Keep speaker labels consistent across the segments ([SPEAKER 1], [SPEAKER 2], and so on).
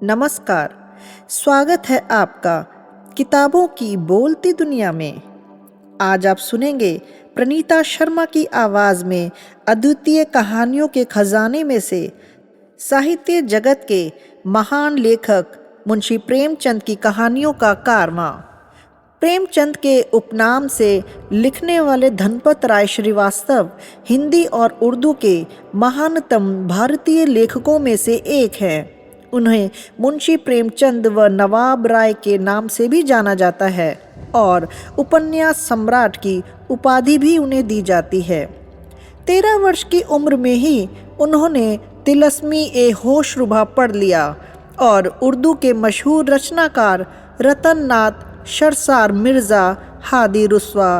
[SPEAKER 1] नमस्कार, स्वागत है आपका किताबों की बोलती दुनिया में। आज आप सुनेंगे प्रणीता शर्मा की आवाज़ में अद्वितीय कहानियों के खजाने में से साहित्य जगत के महान लेखक मुंशी प्रेमचंद की कहानियों का कारवां। प्रेमचंद के उपनाम से लिखने वाले धनपत राय श्रीवास्तव हिंदी और उर्दू के महानतम भारतीय लेखकों में से एक हैं। उन्हें मुंशी प्रेमचंद व नवाब राय के नाम से भी जाना जाता है और उपन्यास सम्राट की उपाधि भी उन्हें दी जाती है। 13 वर्ष की उम्र में ही उन्होंने तिलस्मी ए होशरुबा पढ़ लिया और उर्दू के मशहूर रचनाकार रतन नाथ, शरसार मिर्ज़ा, हादी रुस्वा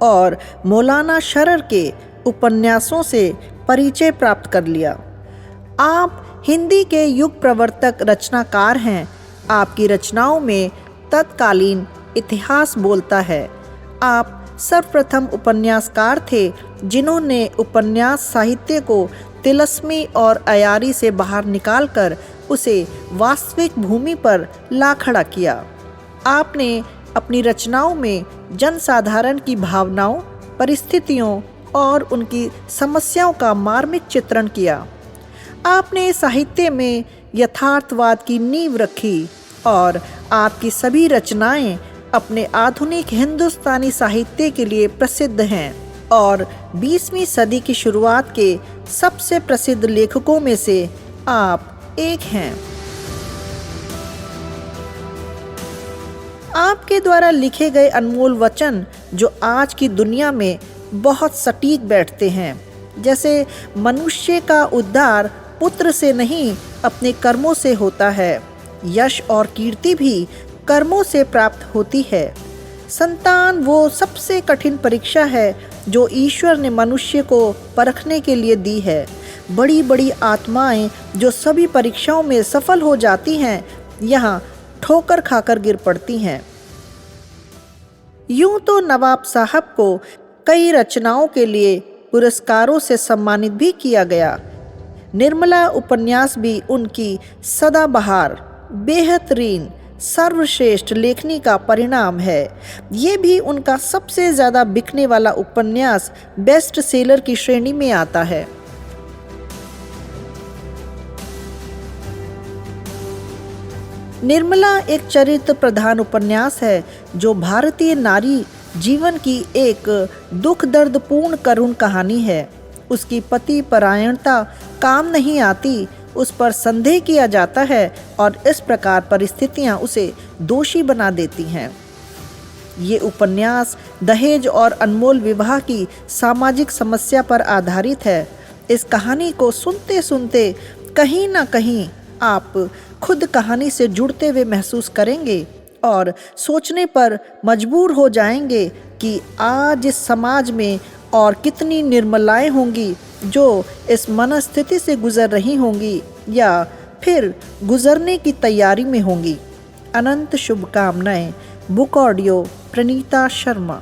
[SPEAKER 1] और मौलाना शरर के उपन्यासों से परिचय प्राप्त कर लिया। आप हिंदी के युग प्रवर्तक रचनाकार हैं। आपकी रचनाओं में तत्कालीन इतिहास बोलता है। आप सर्वप्रथम उपन्यासकार थे जिन्होंने उपन्यास साहित्य को तिलस्मी और अयारी से बाहर निकालकर उसे वास्तविक भूमि पर ला खड़ा किया। आपने अपनी रचनाओं में जनसाधारण की भावनाओं, परिस्थितियों और उनकी समस्याओं का मार्मिक चित्रण किया। आपने साहित्य में यथार्थवाद की नींव रखी और आपकी सभी रचनाएं अपने आधुनिक हिंदुस्तानी साहित्य के लिए प्रसिद्ध हैं और 20वीं सदी की शुरुआत के सबसे प्रसिद्ध लेखकों में से आप एक हैं। आपके द्वारा लिखे गए अनमोल वचन जो आज की दुनिया में बहुत सटीक बैठते हैं, जैसे मनुष्य का उद्धार पुत्र से नहीं अपने कर्मों से होता है, यश और कीर्ति भी कर्मों से प्राप्त होती है। संतान वो सबसे कठिन परीक्षा है जो ईश्वर ने मनुष्य को परखने के लिए दी है। बड़ी बड़ी आत्माएं जो सभी परीक्षाओं में सफल हो जाती हैं, यहाँ ठोकर खाकर गिर पड़ती हैं। यूं तो नवाब साहब को कई रचनाओं के लिए पुरस्कारों से सम्मानित भी किया गया। निर्मला उपन्यास भी उनकी सदाबहार, बेहतरीन, सर्वश्रेष्ठ लेखनी का परिणाम है। ये भी उनका सबसे ज़्यादा बिकने वाला उपन्यास बेस्ट सेलर की श्रेणी में आता है। निर्मला एक चरित्र प्रधान उपन्यास है जो भारतीय नारी जीवन की एक दुख दर्द पूर्ण करुण कहानी है। उसकी पति परायणता काम नहीं आती, उस पर संदेह किया जाता है और इस प्रकार परिस्थितियां उसे दोषी बना देती हैं। ये उपन्यास दहेज और अनमोल विवाह की सामाजिक समस्या पर आधारित है। इस कहानी को सुनते सुनते कहीं ना कहीं आप खुद कहानी से जुड़ते हुए महसूस करेंगे और सोचने पर मजबूर हो जाएंगे कि आज इस समाज में और कितनी निर्मलाएं होंगी जो इस मनस्थिति से गुजर रही होंगी या फिर गुजरने की तैयारी में होंगी। अनंत शुभकामनाएं। Book audio, Pranita Sharma.